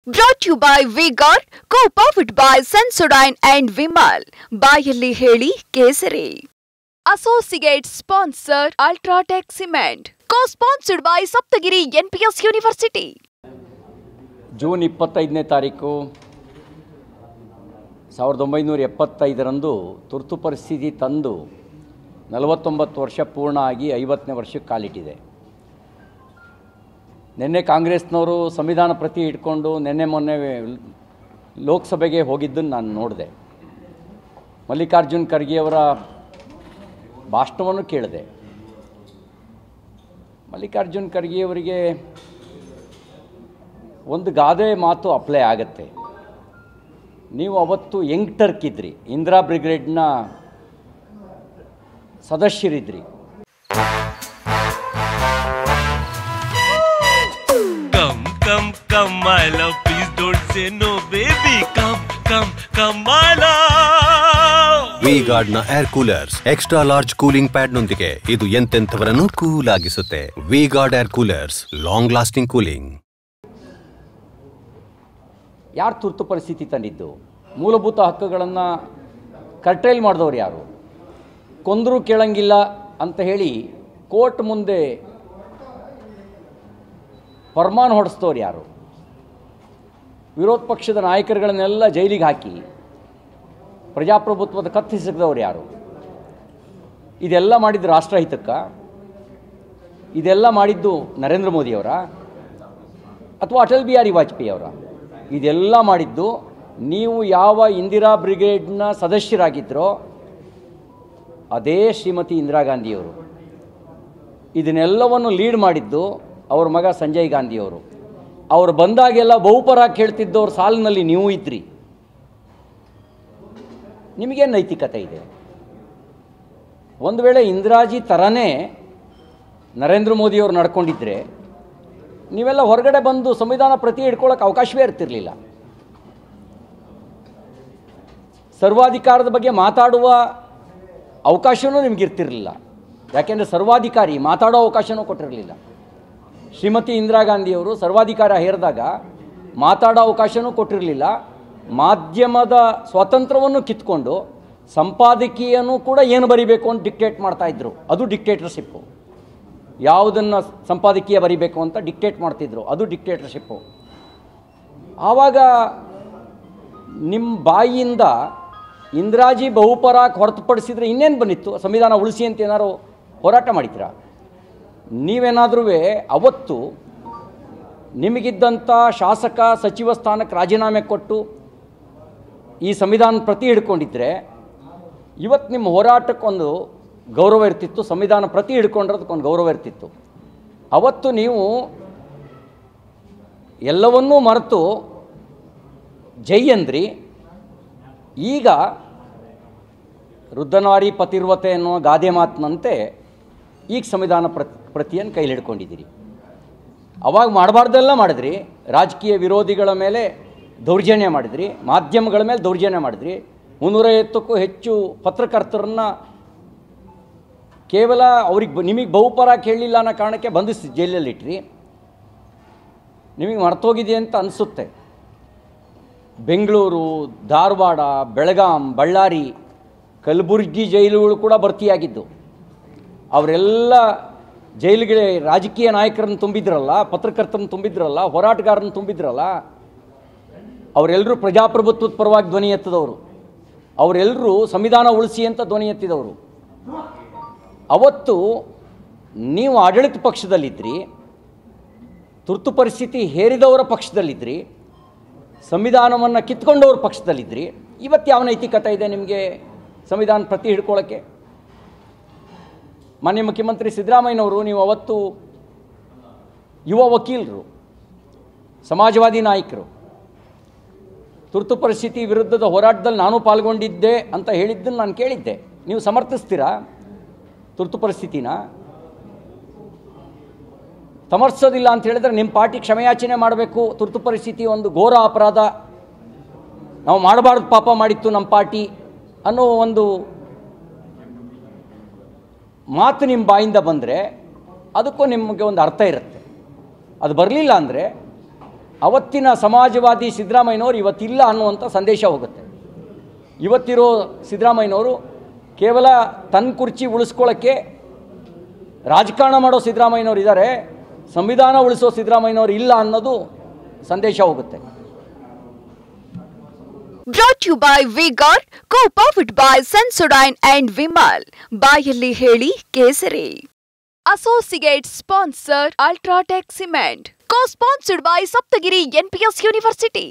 Brought to you by V-Guard, co-powered by Sensodyne and Vimal. ಬಾಯಲ್ಲಿ ಹೇಳಿ ಕೇಸರಿ. Associate sponsor Ultratech Cement. Co-sponsored by Saptagiri NPS University. June 25ನೇ ತಾರೀಕು 1975ರಂದು ತುರ್ತು ಪರಿಸ್ಥಿತಿ ತಂದು 49 ವರ್ಷ ಪೂರ್ಣ ಆಗಿ 50ನೇ ವರ್ಷಕ್ಕೆ ಕಾಲಿಟ್ಟಿದೆ. ನಿನ್ನೆ ಕಾಂಗ್ರೆಸ್ನವರು ಸಂವಿಧಾನ ಪ್ರತಿ ಇಟ್ಕೊಂಡು ಮೊನ್ನೆ ಲೋಕಸಭೆಗೆ ಹೋಗಿದ್ದನ್ನು ನಾನು ನೋಡಿದೆ. ಮಲ್ಲಿಕಾರ್ಜುನ್ ಖರ್ಗೆಯವರ ಭಾಷಣವನ್ನು ಕೇಳಿದೆ. ಮಲ್ಲಿಕಾರ್ಜುನ್ ಖರ್ಗೆಯವರಿಗೆ ಒಂದು ಗಾದೆ ಮಾತು ಅಪ್ಲೈ ಆಗುತ್ತೆ. ನೀವು ಅವತ್ತು ಯಂಗ್ ಟರ್ಕ್ ಇದ್ರಿ, Indira ಬ್ರಿಗೇಡ್ನ ಸದಸ್ಯರಿದ್ರಿ. Come my love, please don't say no baby. Come my love. V-Guard ನ air coolers extra large cooling pad ನೊಂದಿಗೆ ಇದು ಎಂತೆಂಥವರನ್ನು ಕೂಲ್ ಆಗಿಸುತ್ತೆ. V-Guard air coolers, long lasting cooling. ಯಾರು ತುರ್ತು ಪರಿಸ್ಥಿತಿ ತಂದಿದ್ದು? ಮೂಲಭೂತ ಹಕ್ಕುಗಳನ್ನು ಕರ್ಟೈಲ್ ಮಾಡಿದವರು ಯಾರು? ಕೊಂದರೂ ಕೇಳಂಗಿಲ್ಲ ಅಂತ ಹೇಳಿ ಕೋರ್ಟ್ ಮುಂದೆ ಫರ್ಮಾನ್ ಹೊಡೆಸ್ತವ್ರು ಯಾರು? ವಿರೋಧ ಪಕ್ಷದ ನಾಯಕರುಗಳನ್ನೆಲ್ಲ ಜೈಲಿಗೆ ಹಾಕಿ ಪ್ರಜಾಪ್ರಭುತ್ವದ ಕತ್ತಿಸಿದವ್ರು ಯಾರು? ಇದೆಲ್ಲ ಮಾಡಿದ್ದು ರಾಷ್ಟ್ರಹಿತಕ್ಕ? ಇದೆಲ್ಲ ಮಾಡಿದ್ದು ನರೇಂದ್ರ ಮೋದಿಯವರ ಅಥವಾ ಅಟಲ್ ಬಿಹಾರಿ ವಾಜಪೇಯಿ ಅವರ? ಇದೆಲ್ಲ ಮಾಡಿದ್ದು ನೀವು ಯಾವ ಇಂದಿರಾ ಬ್ರಿಗೇಡ್ನ ಸದಸ್ಯರಾಗಿದ್ದರೋ ಅದೇ ಶ್ರೀಮತಿ ಇಂದಿರಾ ಗಾಂಧಿಯವರು. ಇದನ್ನೆಲ್ಲವನ್ನು ಲೀಡ್ ಮಾಡಿದ್ದು ಅವ್ರ ಮಗ ಸಂಜಯ್ ಗಾಂಧಿಯವರು. ಅವರು ಬಂದಾಗೆಲ್ಲ ಬಹುಪರ ಕೇಳ್ತಿದ್ದವ್ರ ಸಾಲಿನಲ್ಲಿ ನೀವು ಇದ್ರಿ. ನಿಮಗೇನು ನೈತಿಕತೆ ಇದೆ? ಒಂದು ವೇಳೆ ಇಂದಿರಾಜಿ ಥರನೇ ನರೇಂದ್ರ ಮೋದಿಯವರು ನಡ್ಕೊಂಡಿದ್ರೆ ನೀವೆಲ್ಲ ಹೊರಗಡೆ ಬಂದು ಸಂವಿಧಾನ ಪ್ರತಿ ಹಿಡ್ಕೊಳ್ಳೋಕೆ ಅವಕಾಶವೇ ಇರ್ತಿರಲಿಲ್ಲ. ಸರ್ವಾಧಿಕಾರದ ಬಗ್ಗೆ ಮಾತಾಡುವ ಅವಕಾಶವೂ ನಿಮಗಿರ್ತಿರಲಿಲ್ಲ. ಯಾಕೆಂದರೆ ಸರ್ವಾಧಿಕಾರಿ ಮಾತಾಡೋ ಅವಕಾಶವೂ ಕೊಟ್ಟಿರಲಿಲ್ಲ. ಶ್ರೀಮತಿ ಇಂದಿರಾ ಗಾಂಧಿಯವರು ಸರ್ವಾಧಿಕಾರ ಹೇರಿದಾಗ ಮಾತಾಡೋ ಅವಕಾಶವೂ ಕೊಟ್ಟಿರಲಿಲ್ಲ. ಮಾಧ್ಯಮದ ಸ್ವಾತಂತ್ರ್ಯವನ್ನು ಕಿತ್ಕೊಂಡು ಸಂಪಾದಕೀಯನೂ ಕೂಡ ಏನು ಬರಿಬೇಕು ಅಂತ ಡಿಕ್ಟೇಟ್ ಮಾಡ್ತಾಯಿದ್ರು. ಅದು ಡಿಕ್ಟೇಟರ್ಶಿಪ್ಪು. ಯಾವುದನ್ನು ಸಂಪಾದಕೀಯ ಬರಿಬೇಕು ಅಂತ ಡಿಕ್ಟೇಟ್ ಮಾಡ್ತಿದ್ರು, ಅದು ಡಿಕ್ಟೇಟರ್ಶಿಪ್ಪು. ಆವಾಗ ನಿಮ್ಮ ಬಾಯಿಯಿಂದ ಇಂದಿರಾಜಿ ಬಹುಪರಾಕ್ ಹೊರತುಪಡಿಸಿದರೆ ಇನ್ನೇನು ಬಂದಿತ್ತು? ಸಂವಿಧಾನ ಉಳಿಸಿ ಅಂತ ಏನಾರು ಹೋರಾಟ ಮಾಡಿದ್ದೀರಾ? ನೀವೇನಾದರೂ ಅವತ್ತು ನಿಮಗಿದ್ದಂಥ ಶಾಸಕ ಸಚಿವ ಸ್ಥಾನಕ್ಕೆ ರಾಜೀನಾಮೆ ಕೊಟ್ಟು ಈ ಸಂವಿಧಾನ ಪ್ರತಿ ಹಿಡ್ಕೊಂಡಿದ್ದರೆ ಇವತ್ತು ನಿಮ್ಮ ಹೋರಾಟಕ್ಕೊಂದು ಗೌರವ ಇರ್ತಿತ್ತು. ಸಂವಿಧಾನ ಪ್ರತಿ ಹಿಡ್ಕೊಂಡಿರೋದಕ್ಕೊಂದು ಗೌರವ ಇರ್ತಿತ್ತು. ಅವತ್ತು ನೀವು ಎಲ್ಲವನ್ನೂ ಮರೆತು ಜೈ ಅಂದ್ರಿ. ಈಗ ವೃದ್ಧನಾರಿ ಪತಿರ್ವತೆ ಅನ್ನೋ ಗಾದೆ ಮಾತಿನಂತೆ ಈಗ ಸಂವಿಧಾನ ಪ್ರತಿಯನ್ನು ಕೈಲಿ ಹಿಡ್ಕೊಂಡಿದ್ದೀರಿ. ಅವಾಗ ಮಾಡಬಾರ್ದೆಲ್ಲ ಮಾಡಿದ್ರಿ. ರಾಜಕೀಯ ವಿರೋಧಿಗಳ ಮೇಲೆ ದೌರ್ಜನ್ಯ ಮಾಡಿದ್ರಿ, ಮಾಧ್ಯಮಗಳ ಮೇಲೆ ದೌರ್ಜನ್ಯ ಮಾಡಿದ್ರಿ. 350ಕ್ಕೂ ಹೆಚ್ಚು ಪತ್ರಕರ್ತರನ್ನು ಕೇವಲ ನಿಮಗೆ ಬಹುಪರ ಕೇಳಲಿಲ್ಲ ಅನ್ನೋ ಕಾರಣಕ್ಕೆ ಬಂಧಿಸಿ ಜೈಲಲ್ಲಿಟ್ರಿ. ನಿಮಗೆ ಮರ್ತೋಗಿದೆ ಅಂತ ಅನಿಸುತ್ತೆ. ಬೆಂಗಳೂರು, ಧಾರವಾಡ, ಬೆಳಗಾಂ, ಬಳ್ಳಾರಿ, ಕಲಬುರಗಿ ಜೈಲುಗಳು ಕೂಡ ಭರ್ತಿಯಾಗಿದ್ದು. ಅವರೆಲ್ಲ ಜೈಲಿಗೆ ರಾಜಕೀಯ ನಾಯಕರನ್ನು ತುಂಬಿದ್ರಲ್ಲ, ಪತ್ರಕರ್ತರನ್ನು ತುಂಬಿದ್ರಲ್ಲ, ಹೋರಾಟಗಾರರನ್ನು ತುಂಬಿದ್ರಲ್ಲ. ಅವರೆಲ್ಲರೂ ಪ್ರಜಾಪ್ರಭುತ್ವದ ಪರವಾಗಿ ಧ್ವನಿ ಎತ್ತಿದವರು. ಅವರೆಲ್ಲರೂ ಸಂವಿಧಾನ ಉಳಿಸಿ ಅಂತ ಧ್ವನಿ ಎತ್ತಿದವರು. ಅವತ್ತು ನೀವು ಆಡಳಿತ ಪಕ್ಷದಲ್ಲಿದ್ದಿರಿ, ತುರ್ತು ಪರಿಸ್ಥಿತಿ ಹೇರಿದವರ ಪಕ್ಷದಲ್ಲಿದ್ದಿರಿ, ಸಂವಿಧಾನವನ್ನು ಕಿತ್ಕೊಂಡವ್ರ ಪಕ್ಷದಲ್ಲಿದ್ದಿರಿ. ಇವತ್ತು ಯಾವ ನೈತಿಕತೆ ಇದೆ ನಿಮಗೆ ಸಂವಿಧಾನ ಪ್ರತಿ ಹಿಡ್ಕೊಳ್ಳೋಕ್ಕೆ? ಮಾನ್ಯ ಮುಖ್ಯಮಂತ್ರಿ ಸಿದ್ದರಾಮಯ್ಯನವರು, ನೀವು ಅವತ್ತು ಯುವ ವಕೀಲರು, ಸಮಾಜವಾದಿ ನಾಯಕರು, ತುರ್ತು ಪರಿಸ್ಥಿತಿ ವಿರುದ್ಧದ ಹೋರಾಟದಲ್ಲಿ ನಾನು ಪಾಲ್ಗೊಂಡಿದ್ದೆ ಅಂತ ಹೇಳಿದ್ದನ್ನು ನಾನು ಕೇಳಿದ್ದೆ. ನೀವು ಸಮರ್ಥಿಸ್ತೀರಾ ತುರ್ತು ಪರಿಸ್ಥಿತಿನ? ಸಮರ್ಥಿಸೋದಿಲ್ಲ ಅಂತ ಹೇಳಿದ್ರೆ ನಿಮ್ಮ ಪಾರ್ಟಿ ಕ್ಷಮೆಯಾಚನೆ ಮಾಡಬೇಕು. ತುರ್ತು ಪರಿಸ್ಥಿತಿ ಒಂದು ಘೋರ ಅಪರಾಧ, ನಾವು ಮಾಡಬಾರ್ದು, ಪಾಪ ಮಾಡಿತ್ತು ನಮ್ಮ ಪಾರ್ಟಿ ಅನ್ನೋ ಒಂದು ಮಾತು ನಿಮ್ಮ ಬಾಯಿಂದ ಬಂದರೆ ಅದಕ್ಕೂ ನಿಮಗೆ ಒಂದು ಅರ್ಥ ಇರುತ್ತೆ. ಅದು ಬರಲಿಲ್ಲ ಅಂದರೆ ಅವತ್ತಿನ ಸಮಾಜವಾದಿ ಸಿದ್ದರಾಮಯ್ಯನವರು ಇವತ್ತಿಲ್ಲ ಅನ್ನುವಂಥ ಸಂದೇಶ ಹೋಗುತ್ತೆ. ಇವತ್ತಿರೋ ಸಿದ್ದರಾಮಯ್ಯನವರು ಕೇವಲ ತನ್ನ ಕುರ್ಚಿ ಉಳಿಸ್ಕೊಳ್ಳೋಕ್ಕೆ ರಾಜಕಾರಣ ಮಾಡೋ ಸಿದ್ದರಾಮಯ್ಯನವರು ಇದ್ದಾರೆ, ಸಂವಿಧಾನ ಉಳಿಸೋ ಸಿದ್ದರಾಮಯ್ಯನವರು ಇಲ್ಲ ಅನ್ನೋದು ಸಂದೇಶ ಹೋಗುತ್ತೆ. Brought to you by V-Guard, co-powered by Sensodyne and Vimal. ಬಾಯಲ್ಲಿ ಹೇಳಿ ಕೇಸರಿ. Associate sponsor Ultratech Cement. Co-sponsored by Saptagiri NPS University.